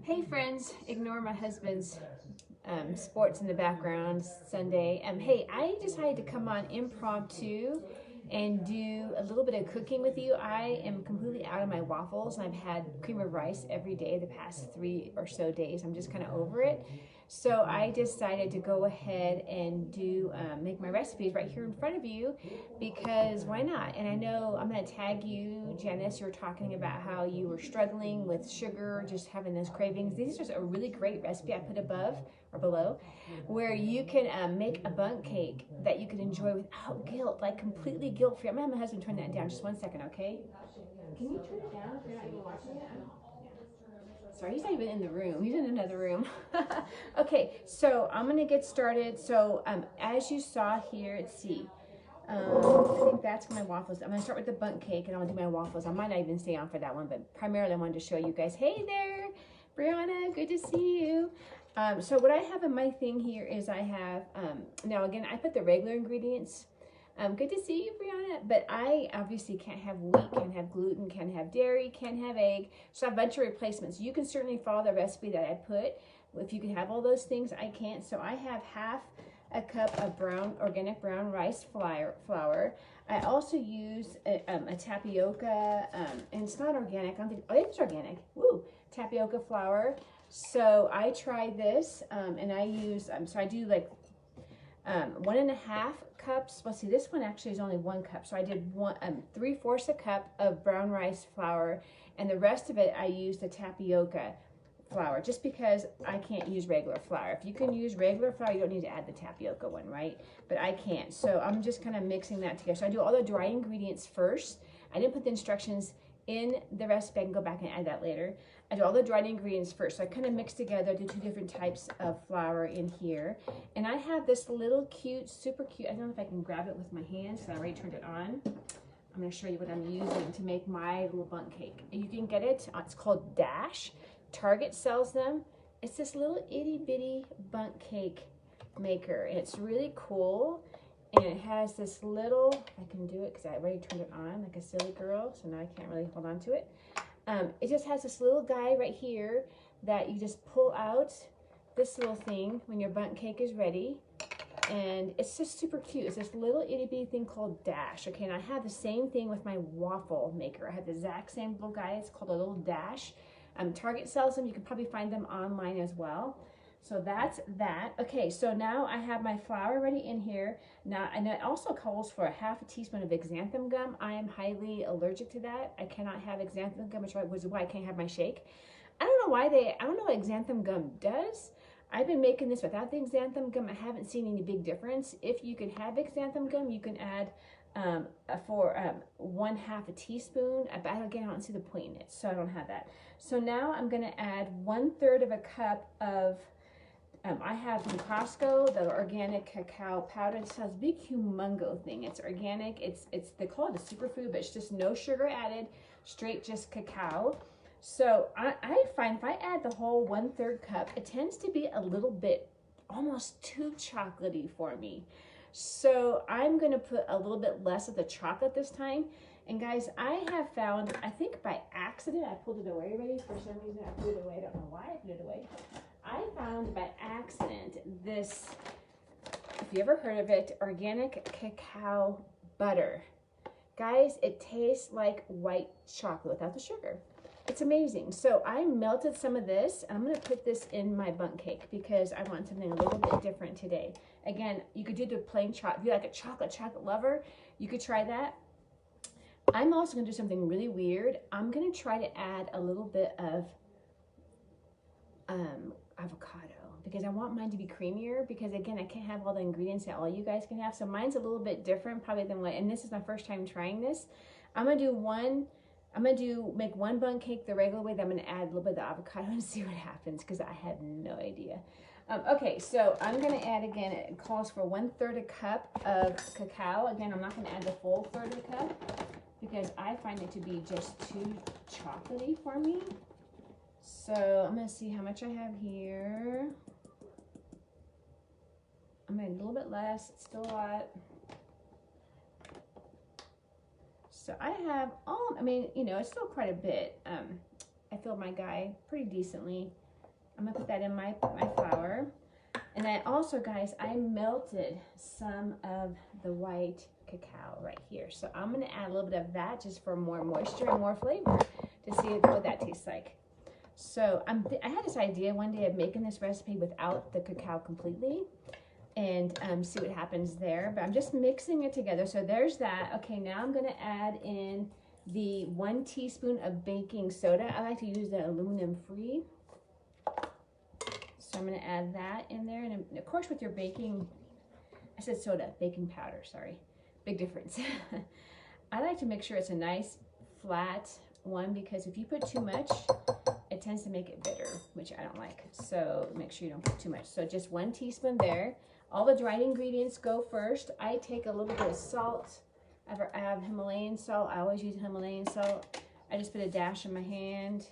Hey friends, ignore my husband's sports in the background Sunday. Hey, I decided to come on Impromptu and do a little bit of cooking with you. I am completely out of my waffles, and I've had cream of rice every day the past 3 or so days. I'm just kind of over it. So I decided to go ahead and do make my recipes right here in front of you, because why not? And I know I'm going to tag you, Janice. You were talking about how you were struggling with sugar, just having those cravings. This is just a really great recipe I put above or below, where you can make a bundt cake that you can enjoy without guilt, like completely guilt-free. I'm going to have my husband turn that down just 1 second, okay? Can you turn it down if you're not even watching it? Sorry, he's not even in the room. He's in another room. Okay, so I'm going to get started. So as you saw here, let's see. I think that's my waffles. I'm going to start with the bundt cake, and I'll do my waffles. I might not even stay on for that one, but primarily I wanted to show you guys. Hey there, Brianna. Good to see you. So what I have in my thing here is I have, now again, I put the regular ingredients. Good to see you, Brianna. But I obviously can't have wheat, can't have gluten, can't have dairy, can't have egg. So I have a bunch of replacements. You can certainly follow the recipe that I put. If you can have all those things, I can't. So I have half a cup of organic brown rice flour. I also use a tapioca, and it's not organic. I don't think, oh, it's organic. Woo! Tapioca flour. So I tried this, and I use, so I do like 1.5 cups. Well, see, this one actually is only 1 cup. So I did 3/4 a cup of brown rice flour, and the rest of it I used the tapioca flour, just because I can't use regular flour. If you can use regular flour, you don't need to add the tapioca one, right? But I can't. So I'm just kind of mixing that together. So I do all the dry ingredients first. I didn't put the instructions in the recipe. I can go back and add that later. I do all the dried ingredients first. So I kind of mix together the 2 different types of flour in here. And I have this little cute, super cute, I don't know if I can grab it with my hands, so I already turned it on. I'm going to show you what I'm using to make my little bundt cake. You can get it, it's called Dash. Target sells them. It's this little itty bitty bundt cake maker, and it's really cool. And it has this little, I can do it because I already turned it on like a silly girl, so now I can't really hold on to it. It just has this little guy right here that you just pull out this little thing when your bundt cake is ready. And it's just super cute. It's this little itty bitty thing called Dash. Okay, and I have the same thing with my waffle maker. I have the exact same little guy. It's called a little Dash. Target sells them. You can probably find them online as well. So that's that. Okay, so now I have my flour ready in here. Now, and it also calls for a 1/2 teaspoon of xanthan gum. I am highly allergic to that. I cannot have xanthan gum, which is why I can't have my shake. I don't know why I don't know what xanthan gum does. I've been making this without the xanthan gum. I haven't seen any big difference. If you can have xanthan gum, you can add 1/2 teaspoon. But again, I don't see the point in it, so I don't have that. So now I'm going to add 1/3 of a cup of I have from Costco the organic cacao powder. It's this big humongo thing. It's organic. It's they call it a superfood, but it's just no sugar added, straight just cacao. So I find if I add the whole 1/3 cup, it tends to be a little bit almost too chocolatey for me. So I'm going to put a little bit less of the chocolate this time. And guys, I have found, I think by accident, I pulled it away already. For some reason, I put it away. I don't know why I put it away. I found by accident this, if you ever heard of it, organic cacao butter. Guys, it tastes like white chocolate without the sugar. It's amazing. So I melted some of this, and I'm going to put this in my bundt cake because I want something a little bit different today. Again, you could do the plain chocolate. If you're like a chocolate lover, you could try that. I'm also going to do something really weird. I'm going to try to add a little bit of avocado, because I want mine to be creamier, because again, I can't have all the ingredients that all you guys can have. So mine's a little bit different probably than what, and this is my first time trying this. I'm going to make one bundt cake the regular way, then I'm going to add a little bit of the avocado and see what happens, because I have no idea. Okay, so I'm going to add, again, it calls for 1/3 a cup of cacao. Again, I'm not going to add the full 1/3 of a cup because I find it to be just too chocolatey for me. So I'm going to see how much I have here. I'm going to add a little bit less. It's still a lot. So I have all, I mean, you know, it's still quite a bit. I filled my guy pretty decently. I'm gonna put that in my flour. And then also, guys, I melted some of the white cacao right here. So I'm gonna add a little bit of that just for more moisture and more flavor to see what that tastes like. So I had this idea one day of making this recipe without the cacao completely and see what happens there. But I'm just mixing it together. So there's that. Okay, now I'm gonna add in the 1 teaspoon of baking soda. I like to use the aluminum free. So I'm gonna add that in there. And of course with your baking, I said soda, baking powder, sorry. Big difference. I like to make sure it's a nice flat one because if you put too much, it tends to make it bitter, which I don't like. So make sure you don't put too much. So just 1 teaspoon there. All the dried ingredients go first. I take a little bit of salt. I have Himalayan salt. I always use Himalayan salt. I just put a dash in my hand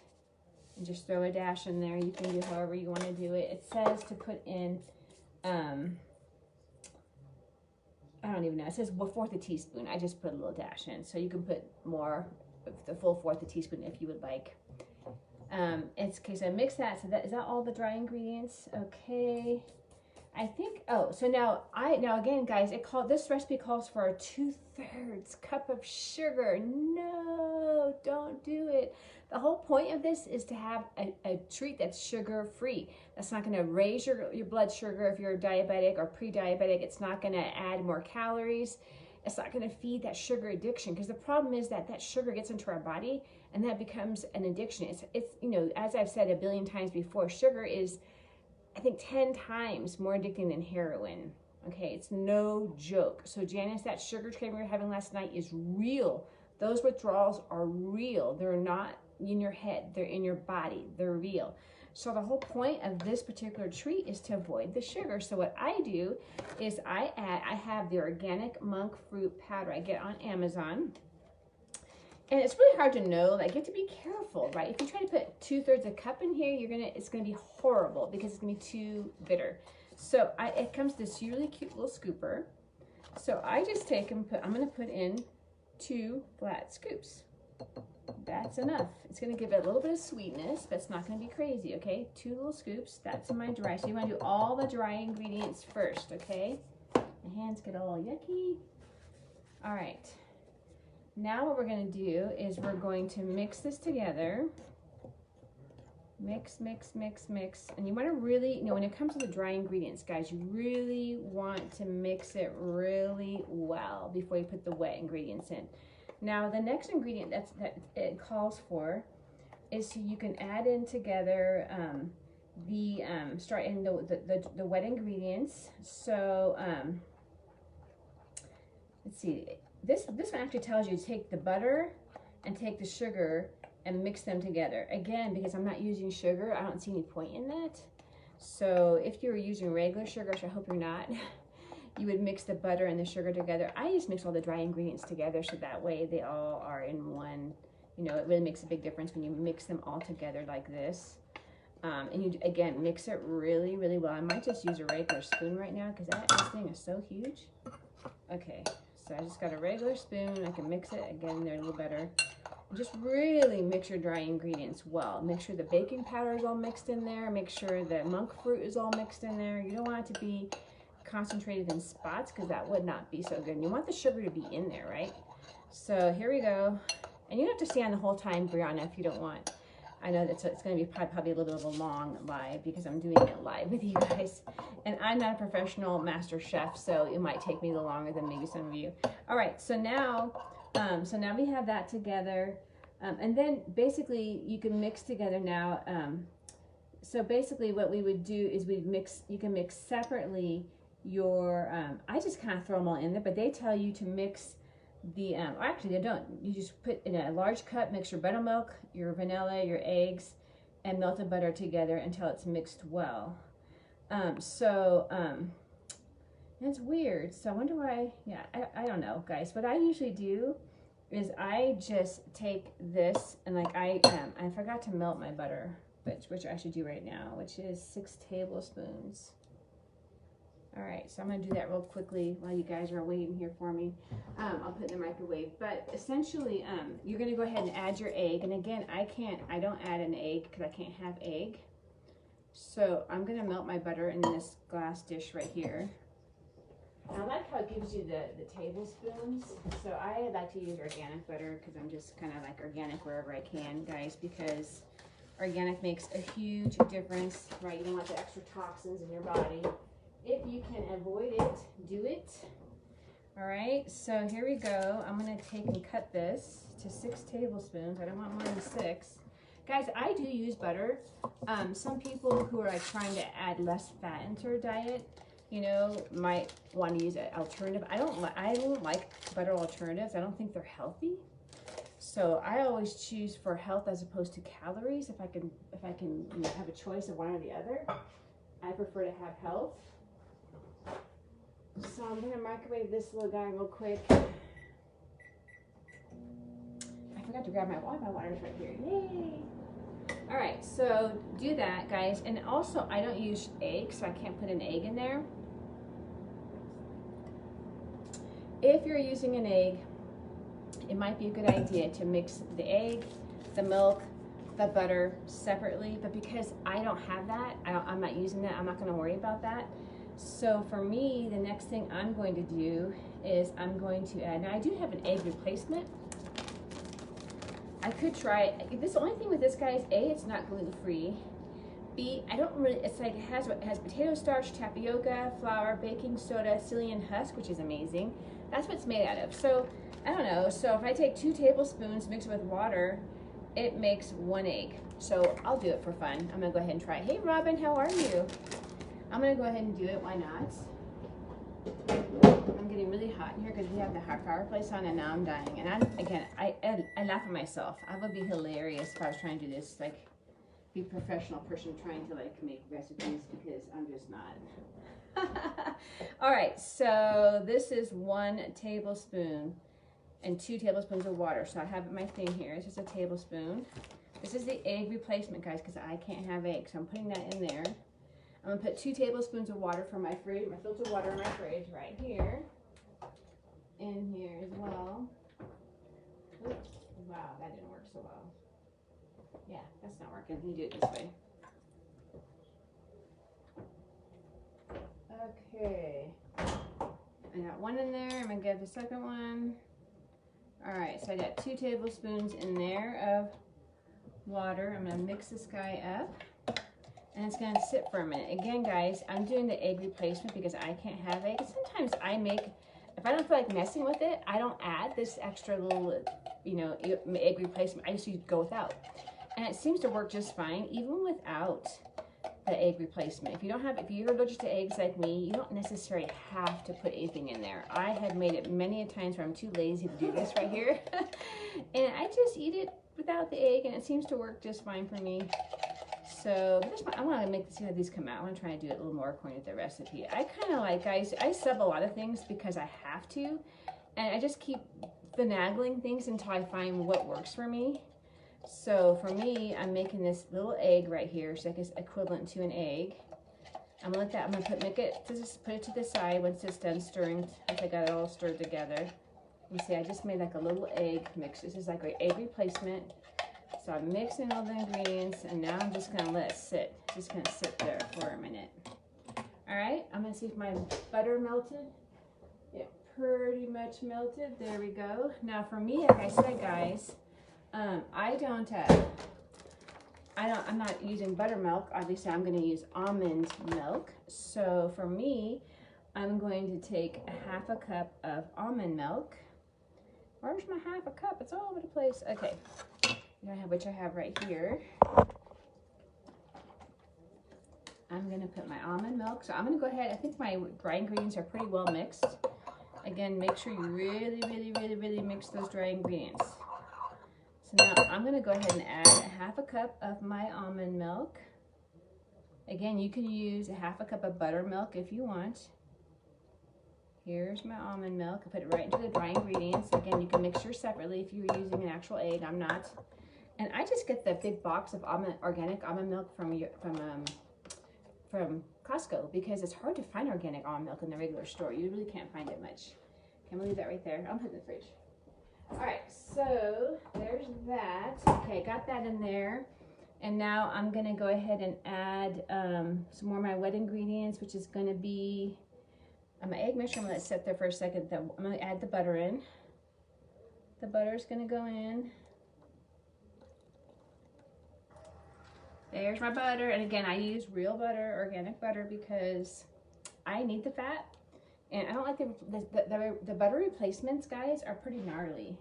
and just throw a dash in there. You can do however you want to do it. It says to put in, I don't even know. It says 1/4 teaspoon. I just put a little dash in. So you can put more, the full 1/4 teaspoon if you would like. It's okay, so I mix that. So is that all the dry ingredients? Okay. I think, oh, so now again, guys, this recipe calls for a 2/3 cup of sugar. No, don't do it. The whole point of this is to have a treat that's sugar-free. That's not gonna raise your blood sugar if you're diabetic or pre-diabetic. It's not gonna add more calories. It's not gonna feed that sugar addiction, because the problem is that sugar gets into our body and that becomes an addiction. It's you know, as I've said a billion times before, sugar is, I think, 10 times more addicting than heroin. Okay, it's no joke. So Janice, that sugar craving we were having last night is real. Those withdrawals are real. They're not in your head, they're in your body, they're real. So the whole point of this particular treat is to avoid the sugar. So what I do is I have the organic monk fruit powder I get on Amazon. And it's really hard to know, like, you have to be careful, right? If you try to put 2/3 a cup in here, it's gonna be horrible because it's gonna be too bitter. So it comes this really cute little scooper. So I just take and I'm gonna put in 2 flat scoops. That's enough. It's gonna give it a little bit of sweetness, but it's not gonna be crazy, okay? 2 little scoops, that's my dry. So you wanna do all the dry ingredients first, okay? My hands get all yucky. All right. Now what we're going to do is we're going to mix this together. Mix, mix, mix, mix. And you want to really, when it comes to the dry ingredients, guys, you really want to mix it really well before you put the wet ingredients in. Now, the next ingredient that it calls for is so you can add in together start in the wet ingredients. So, let's see. This one actually tells you to take the butter and take the sugar and mix them together. Again, because I'm not using sugar, I don't see any point in that. So if you're using regular sugar, which I hope you're not, you would mix the butter and the sugar together. I just mix all the dry ingredients together so that way they all are in one. It really makes a big difference when you mix them all together like this. And you, again, mix it really, really well. I might just use a regular spoon right now because this thing is so huge. Okay. So I just got a regular spoon. I can mix it again there a little better. Just really mix your dry ingredients well. Make sure the baking powder is all mixed in there. Make sure the monk fruit is all mixed in there. You don't want it to be concentrated in spots because that would not be so good. And you want the sugar to be in there, right? So here we go. And you don't have to stay on the whole time, Brianna, if you don't want. I know that it's going to be probably a little bit of a long live because I'm doing it live with you guys. And I'm not a professional master chef, so it might take me a little longer than maybe some of you. All right, so now we have that together. And then basically you can mix together now. So basically what we would do is you can mix separately your, I just kind of throw them all in there, but they tell you to mix actually they don't. You just put in a large cup, mix your buttermilk, your vanilla, your eggs, and melted butter together until it's mixed well. It's weird. So I wonder why, yeah, I don't know, guys. What I usually do is I just take this and I forgot to melt my butter, which I should do right now, which is 6 tablespoons. All right, so I'm gonna do that real quickly while you guys are waiting here for me. I'll put it in the microwave, but essentially, you're gonna go ahead and add your egg. And again, I don't add an egg because I can't have egg. So I'm gonna melt my butter in this glass dish right here. And I like how it gives you the tablespoons. So I like to use organic butter because I'm just kind of like organic wherever I can, guys, because organic makes a huge difference, right? You don't want the extra toxins in your body. If you can avoid it, do it. All right, so here we go. I'm gonna take and cut this to 6 tablespoons. I don't want more than 6. Guys, I do use butter. Some people who are like trying to add less fat into their diet, you know, might want to use an alternative. I don't like butter alternatives. I don't think they're healthy. So I always choose for health as opposed to calories. If I can you know, have a choice of one or the other, I prefer to have health. So I'm gonna microwave this little guy real quick. I forgot to grab my water. My water's right here. Yay! All right, so do that, guys. And also, I don't use eggs, so I can't put an egg in there. If you're using an egg, it might be a good idea to mix the egg, the milk, the butter separately. But because I don't have that, I'm not using that, I'm not going to worry about that. So for me, the next thing I'm going to do is I'm going to add, now I do have an egg replacement. I could try, this the only thing with this, guys, A, it's not gluten-free. B, I don't really, it's like, it has potato starch, tapioca, flour, baking soda, psyllium husk, which is amazing. That's what it's made out of. So, I don't know, so if I take 2 tablespoons, mix it with water, it makes 1 egg. So I'll do it for fun. I'm gonna go ahead and try it. Hey Robin, how are you? I'm gonna go ahead and do it, why not? I'm getting really hot in here because we have the hot fireplace on and now I'm dying. And I laugh at myself. I would be hilarious if I was trying to do this, like, be a professional person trying to like make recipes, because I'm just not. All right, so this is 1 tablespoon and 2 tablespoons of water. So I have my thing here. This is a tablespoon. This is the egg replacement, guys, because I can't have eggs. So I'm putting that in there. I'm gonna put 2 tablespoons of water from my fridge, my filtered water in my fridge right here. In here as well. Oops. Wow, that didn't work so well. Yeah, that's not working. Let me do it this way. Okay. I got 1 in there. I'm gonna get the second one. All right, so I got 2 tablespoons in there of water. I'm gonna mix this guy up, and it's gonna sit for a minute. Again, guys, I'm doing the egg replacement because I can't have eggs. Sometimes I make, if I don't feel like messing with it, I don't add this extra little, you know, egg replacement. I just go without. And it seems to work just fine, even without the egg replacement. If you're allergic to eggs like me, you don't necessarily have to put anything in there. I have made it many a times where I'm too lazy to do this right here. And I just eat it without the egg, and it seems to work just fine for me. So I want to see how these come out. I want to try to do it a little more according to the recipe. I kind of like, guys, I sub a lot of things because I have to, and I just keep finagling things until I find what works for me. So for me, I'm making this little egg right here, so it's equivalent to an egg. I'm gonna let that. I'm gonna put it to the side once it's done stirring. Once I got it all stirred together. You see, I just made like a little egg mix. This is like an egg replacement. So I'm mixing all the ingredients, and now I'm just gonna let it sit. Just gonna sit there for a minute. All right, I'm gonna see if my butter melted. It pretty much melted. There we go. Now for me, like I said, guys, I'm not using buttermilk. Obviously, I'm gonna use almond milk. So for me, I'm going to take a ½ cup of almond milk. Where's my ½ cup? It's all over the place. Okay. Which I have right here. I'm going to put my almond milk. So I'm going to go ahead. I think my dry ingredients are pretty well mixed. Again, make sure you really mix those dry ingredients. So now I'm going to go ahead and add a ½ cup of my almond milk. Again, you can use a ½ cup of buttermilk if you want. Here's my almond milk. I put it right into the dry ingredients. Again, you can mix yours separately if you're using an actual egg. I'm not. And I just get the big box of organic almond milk from from Costco because it's hard to find organic almond milk in the regular store. You really can't find it much. Can we leave that right there? I'll put it in the fridge. All right, so there's that. Okay, got that in there. And now I'm gonna go ahead and add some more of my wet ingredients, which is gonna be my egg mixture. I'm gonna let it sit there for a second. Then I'm gonna add the butter in. The butter is gonna go in. There's my butter. And again, I use real butter, organic butter, because I need the fat. And I don't like the butter replacements, guys, are pretty gnarly.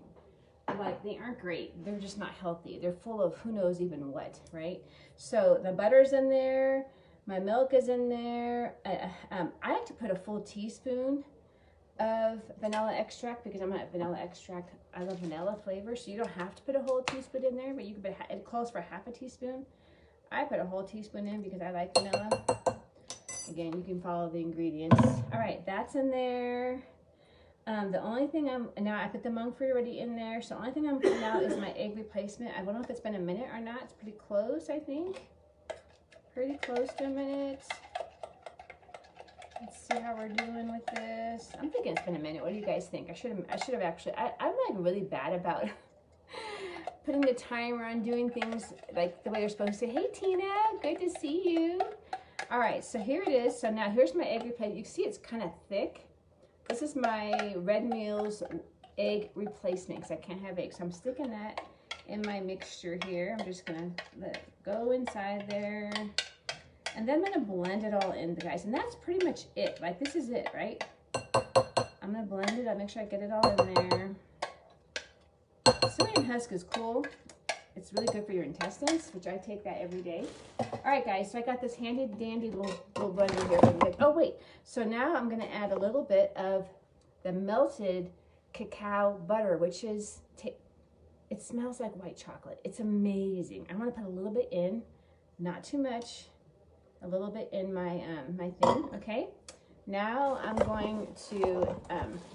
Like, they aren't great. They're just not healthy. They're full of who knows even what, right? So the butter's in there. My milk is in there. I like to put a full teaspoon of vanilla extract because I'm not vanilla extract. I love vanilla flavor, so you don't have to put a whole teaspoon in there, but you can put, it calls for half a teaspoon. I put a whole teaspoon in because I like vanilla. Again, you can follow the ingredients. All right, that's in there. The only thing now I put the monk fruit already in there, so the only thing I'm putting out is my egg replacement. I don't know if it's been a minute or not. It's pretty close, I think. Pretty close to a minute. Let's see how we're doing with this. I'm thinking it's been a minute. What do you guys think? I should have actually, I'm like really bad about putting the timer on doing things like the way they're supposed to. Hey Tina, good to see you. All right, so here it is. So now here's my egg replacement. You can see it's kind of thick. This is my Red Meals egg replacement because I can't have eggs. So I'm sticking that in my mixture here. I'm just gonna let it go inside there. And then I'm gonna blend it all in, guys. And that's pretty much it. Like, this is it, right? I'm gonna blend it. I'll make sure I get it all in there. Psyllium husk is cool. It's really good for your intestines, which I take that every day. All right, guys, so I got this handy dandy little blender here. Oh, wait. So now I'm going to add a little bit of the melted cacao butter, which is, it smells like white chocolate. It's amazing. I'm going to put a little bit in, not too much, a little bit in my, my thing, okay? Now I'm going to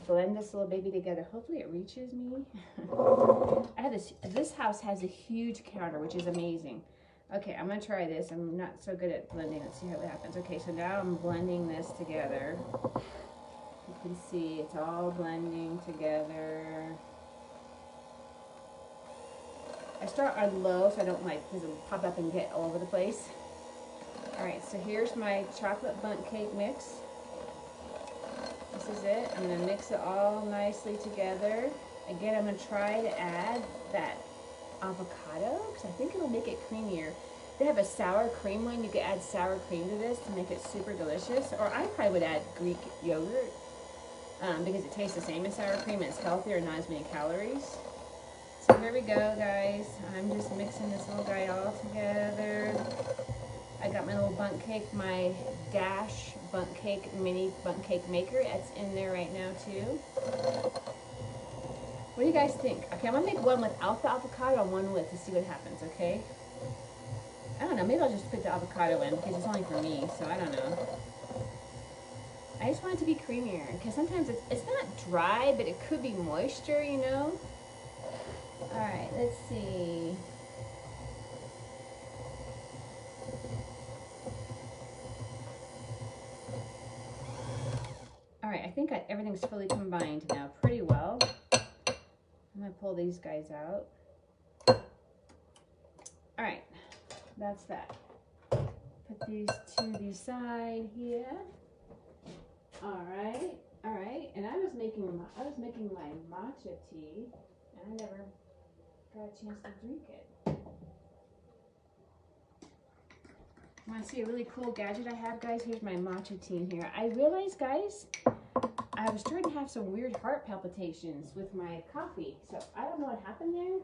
blend this little baby together. Hopefully it reaches me. I have this house has a huge counter, which is amazing. Okay, I'm gonna try this. I'm not so good at blending. Let's see how it happens. Okay, so now I'm blending this together. You can see it's all blending together. I start on low so I don't like, because it'll pop up and get all over the place. All right, so here's my chocolate bundt cake mix. This is it. I'm going to mix it all nicely together. Again, I'm going to try to add that avocado because I think it'll make it creamier. They have a sour cream one. You could add sour cream to this to make it super delicious. Or I probably would add Greek yogurt because it tastes the same as sour cream and it's healthier and not as many calories. So here we go, guys. I'm just mixing this little guy all together. I got my little bundt cake, my Dash bundt cake, mini bundt cake maker. That's in there right now too. What do you guys think? Okay, I'm gonna make one without the avocado and one with to see what happens, okay? I don't know, maybe I'll just put the avocado in because it's only for me, so I don't know. I just want it to be creamier because sometimes it's not dry, but it could be moisture, you know? All right, let's see. All right, I think everything's fully combined now pretty well. I'm gonna pull these guys out. All right, that's that. Put these to the side here. All right. And I was making my matcha tea, and I never got a chance to drink it. Want to see a really cool gadget I have, guys? Here's my matcha tea here. I realized, guys, I was starting to have some weird heart palpitations with my coffee. So I don't know what happened there.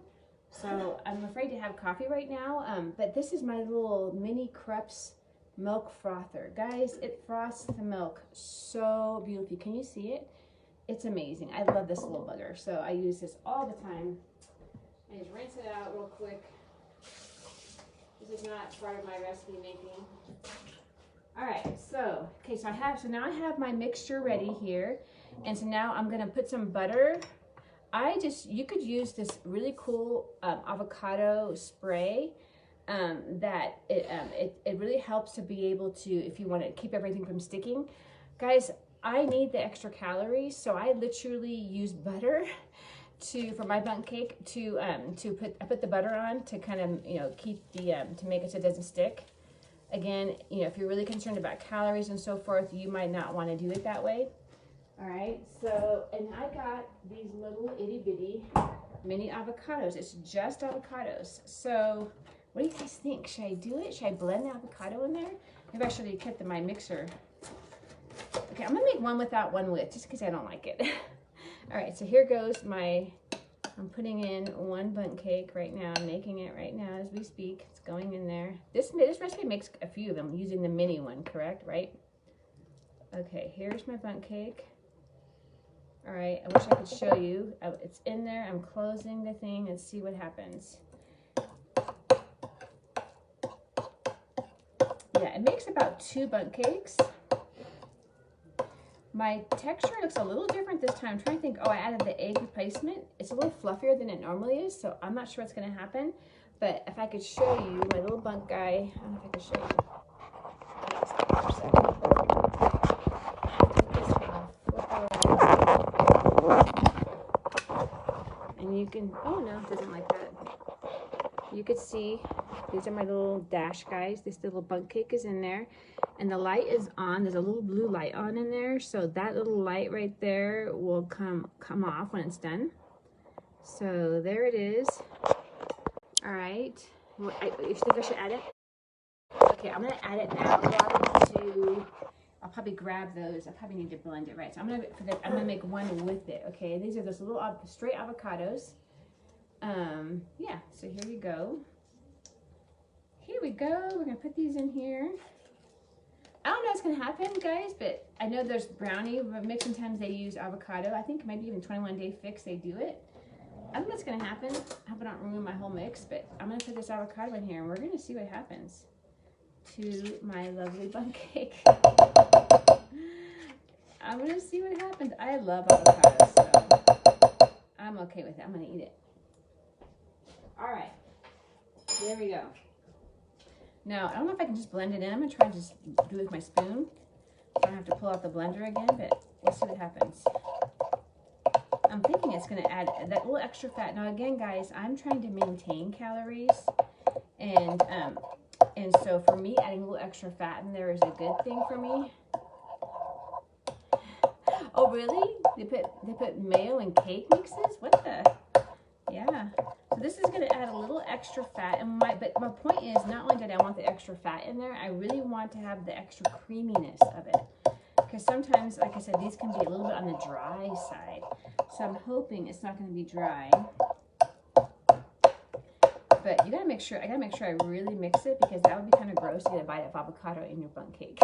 So I'm afraid to have coffee right now. But this is my little mini Crepes milk frother. Guys, it froths the milk so beautifully. Can you see it? It's amazing. I love this little bugger. So I use this all the time. I just rinse it out real quick. This is not part of my recipe making. All right, so now I have my mixture ready here, and so now I'm gonna put some butter. You could use this really cool avocado spray. that it really helps to be able to, if you want to keep everything from sticking. Guys, I need the extra calories, so I literally use butter for my bundt cake I put the butter on to kind of, you know, keep the to make it so it doesn't stick. Again, you know, if you're really concerned about calories and so forth, you might not want to do it that way. All right, so, and I got these little itty bitty mini avocados. It's just avocados. So what do you guys think? Should I do it? Should I blend the avocado in there? Maybe I should have kept my mixer. Okay, I'm gonna make one without, one with, just because I don't like it. All right, so here goes I'm putting in one bundt cake right now. I'm making it right now as we speak. It's going in there. This recipe makes a few of them using the mini one, correct, right? Okay, here's my bundt cake. All right, I wish I could show you. It's in there. I'm closing the thing and see what happens. Yeah, it makes about 2 bundt cakes. My texture looks a little different this time. I'm trying to think, oh, I added the egg replacement. It's a little fluffier than it normally is, so I'm not sure what's gonna happen. But if I could show you my little bundt guy, I don't know if I could show you. And you can, oh no, it doesn't like that. You could see, these are my little dash guys. This little bundt cake is in there. And the light is on. There's a little blue light on in there. So that little light right there will come off when it's done. So there it is. All right. You think I should add it? Okay, I'm gonna add it now. I'll probably grab those. I probably need to blend it, right? So I'm gonna make one with it. Okay, these are those little straight avocados. Yeah, so here you go. Here we go. We're gonna put these in here. I don't know what's gonna happen, guys, but I know there's brownie mix. Sometimes they use avocado. I think maybe even 21 Day Fix they do it. I don't know what's gonna happen. I hope I don't ruin my whole mix, but I'm gonna put this avocado in here and we're gonna see what happens to my lovely bundt cake. I'm gonna see what happens. I love avocados, so I'm okay with it. I'm gonna eat it. All right, there we go. Now, I don't know if I can just blend it in. I'm gonna try to just do it with my spoon. I don't have to pull out the blender again, but we'll see what happens. I'm thinking it's gonna add that little extra fat. Now again, guys, I'm trying to maintain calories, and so for me, adding a little extra fat in there is a good thing for me. Oh really? They put mayo in cake mixes? What the? Yeah. So this is going to add a little extra fat, and but my point is, not only did I want the extra fat in there, I really want to have the extra creaminess of it. Because sometimes, like I said, these can be a little bit on the dry side. So I'm hoping it's not going to be dry. But you gotta make sure, I gotta make sure I really mix it, because that would be kind of gross to get a bite of avocado in your bundt cake.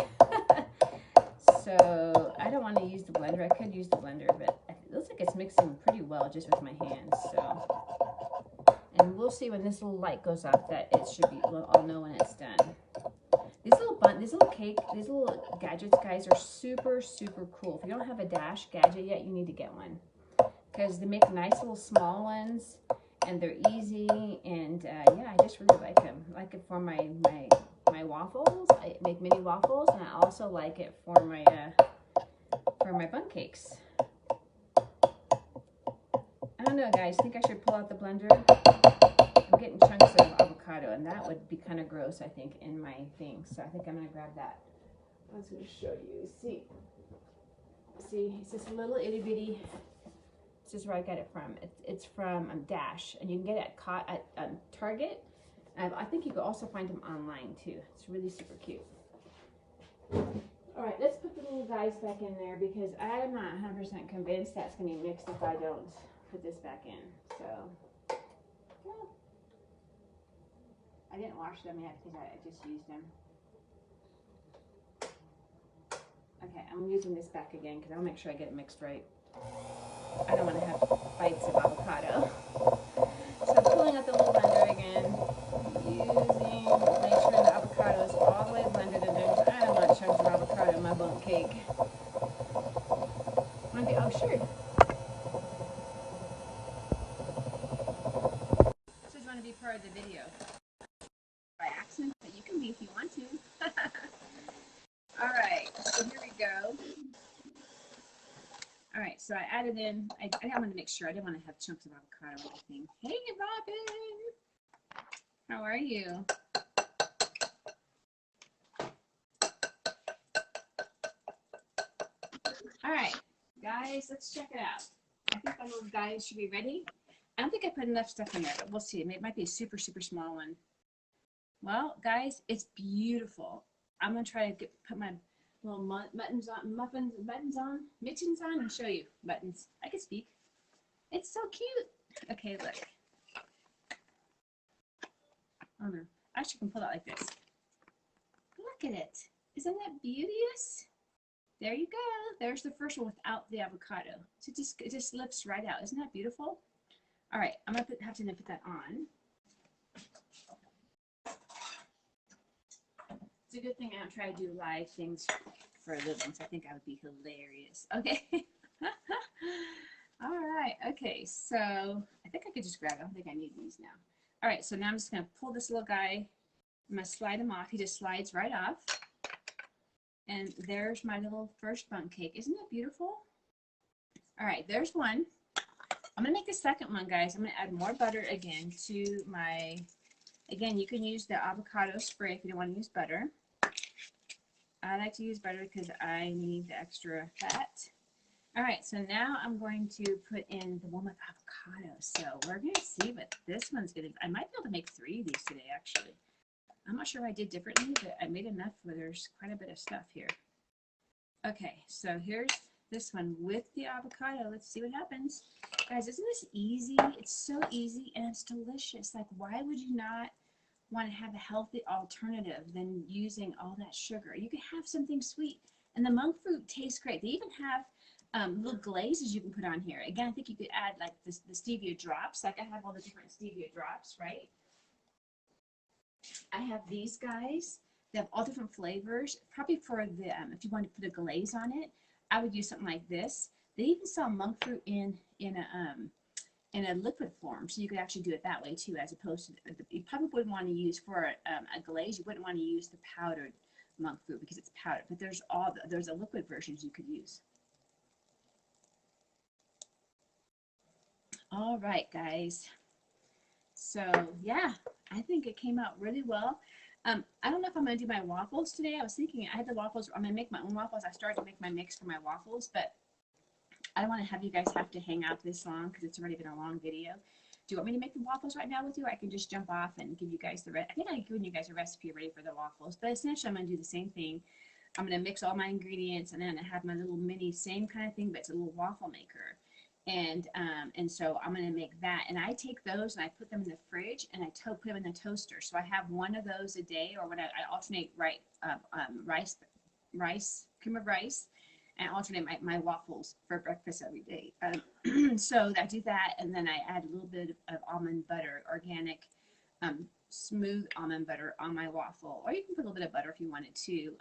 So I don't want to use the blender. I could use the blender, but it looks like it's mixing pretty well just with my hands. So, and we'll see when this little light goes off that it should be. I'll know when it's done. These little gadgets, guys, are super, super cool. If you don't have a Dash gadget yet, you need to get one, because they make nice little small ones, and they're easy. And yeah, I just really like them. I like it for my waffles. I make mini waffles, and I also like it for my bundt cakes. I don't know, guys. I think I should pull out the blender. I'm getting chunks of avocado, and that would be kind of gross, I think, in my thing. So I think I'm gonna grab that. I was gonna show you. See, it's this little itty bitty. This is where I get it from. It's from Dash, and you can get it at Target. I think you can also find them online too. It's really super cute. All right, let's put the little guys back in there, because I'm not 100% convinced that's going to be mixed if I don't put this back in. So, yeah. I didn't wash them yet because I just used them. Okay, I'm using this back again because I'll make sure I get it mixed right. I don't want to have bites of avocado. So I'm pulling out the little blender again, make sure the avocado is all the way blended in there. I don't want chunks of avocado in my bundt cake. Oh, sure. This is going to be part of the video. so I added in, I wanted to make sure I didn't want to have chunks of avocado or anything. Hey, Robin, how are you? All right, guys, let's check it out. I think my little guys should be ready. I don't think I put enough stuff in there, but we'll see. It might be a super, super small one. Well, guys, it's beautiful. I'm going to try to put my little mittens on and show you. Buttons. I can speak. It's so cute. Okay, look. Oh, no. I actually can pull it out like this. Look at it. Isn't that beauteous? There you go. There's the first one without the avocado. So it just slips right out. Isn't that beautiful? All right, I'm going to have to put that on. It's a good thing I don't try to do live things for a living. I think I would be hilarious. Okay. All right. Okay. So I think I could just grab it. I don't think I need these now. All right. So now I'm just going to pull this little guy. I'm going to slide him off. He just slides right off. And there's my little first bundt cake. Isn't that beautiful? All right. There's one. I'm going to make the second one, guys. I'm going to add more butter again to my, again, you can use the avocado spray if you don't want to use butter. I like to use butter because I need the extra fat. All right, so now I'm going to put in the one with avocado. So we're going to see what this one's going to be. I might be able to make 3 of these today, actually. I'm not sure what I did differently, but I made enough where there's quite a bit of stuff here. Okay, so here's this one with the avocado. Let's see what happens. Guys, isn't this easy? It's so easy and it's delicious. Like, why would you not want to have a healthy alternative than using all that sugar? You can have something sweet. And the monk fruit tastes great. They even have little glazes you can put on here. Again, I think you could add like the stevia drops. Like I have all the different stevia drops, right? I have these guys. They have all different flavors. Probably for the, if you want to put a glaze on it, I would use something like this. They even sell monk fruit in a liquid form, so you could actually do it that way too, as opposed to you probably wouldn't want to use for a glaze. You wouldn't want to use the powdered monk fruit because it's powdered. But there's a liquid versions you could use. All right, guys. So yeah, I think it came out really well. I don't know if I'm gonna do my waffles today. I was thinking I had the waffles. I'm gonna make my own waffles. I started to make my mix for my waffles, but I don't want to have you guys have to hang out this long because it's already been a long video. Do you want me to make the waffles right now with you? Or I can just jump off and give you guys the rest. I think I've given you guys a recipe ready for the waffles, but essentially I'm going to do the same thing. I'm going to mix all my ingredients and then I have my little mini same kind of thing, but it's a little waffle maker. And so I'm going to make that. And I take those and I put them in the fridge and I put them in the toaster. So I have one of those a day, or when I alternate cream of rice, and alternate my waffles for breakfast every day. So I do that, and then I add a little bit of almond butter, organic, smooth almond butter on my waffle. Or you can put a little bit of butter if you wanted to.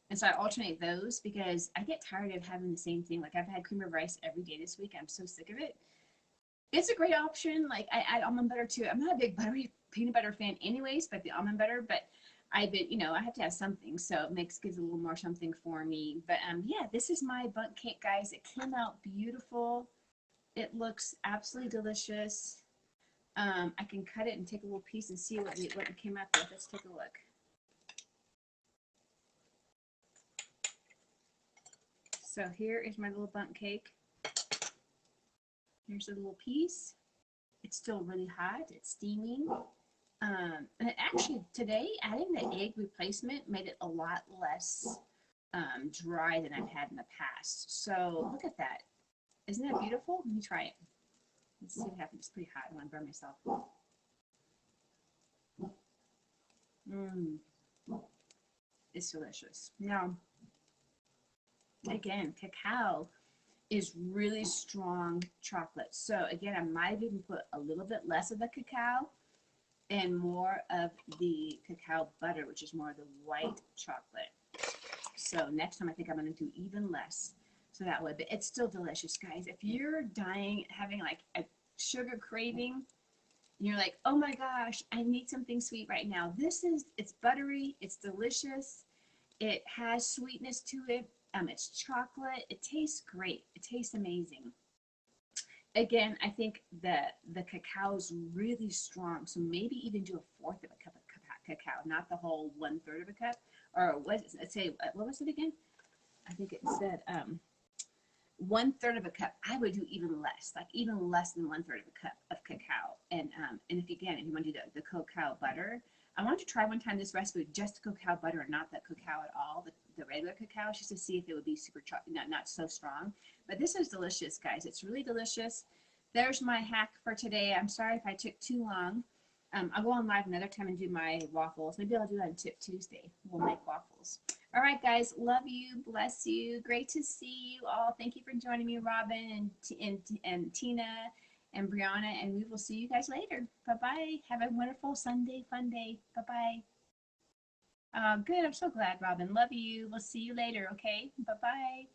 And so I alternate those because I get tired of having the same thing. Like I've had cream of rice every day this week. I'm so sick of it. It's a great option. Like I add almond butter to it. I'm not a big buttery peanut butter fan anyways, but the almond butter, but I have to have something, so it gives a little more something for me. But yeah, this is my bundt cake, guys. It came out beautiful. It looks absolutely delicious. I can cut it and take a little piece and see what it came out with. Let's take a look. So here is my little bundt cake. Here's a little piece. It's still really hot. It's steaming. And actually today adding the egg replacement made it a lot less dry than I've had in the past. So look at that. Isn't that beautiful? Let me try it. Let's see what happens. It's pretty hot. I want to burn myself. It's delicious. Now, again, cacao is really strong chocolate. So again, I might have even put a little bit less of the cacao and more of the cacao butter, which is more of the white chocolate. So next time I think I'm going to do even less. So that way, but it's still delicious, guys. If you're having like a sugar craving, and you're like, oh my gosh, I need something sweet right now. It's buttery, it's delicious, it has sweetness to it. It's chocolate. It tastes great. It tastes amazing. Again, I think the cacao is really strong, so maybe even do a fourth of a cup of cacao, not the whole 1/3 of a cup. Or what? Let's say what was it again? I think it said 1/3 of a cup. I would do even less, like even less than 1/3 of a cup of cacao. And if you want to do the cacao butter, I want to try one time this recipe with just cacao butter and not the cacao at all, the regular cacao, just to see if it would be super not so strong. But this is delicious, guys. It's really delicious. There's my hack for today. I'm sorry if I took too long. I'll go on live another time and do my waffles. Maybe I'll do that on Tip Tuesday. We'll make waffles. All right, guys. Love you. Bless you. Great to see you all. Thank you for joining me, Robin and Tina and Brianna. And we will see you guys later. Bye-bye. Have a wonderful Sunday, fun day. Bye-bye. Good. I'm so glad, Robin. Love you. We'll see you later, okay? Bye-bye.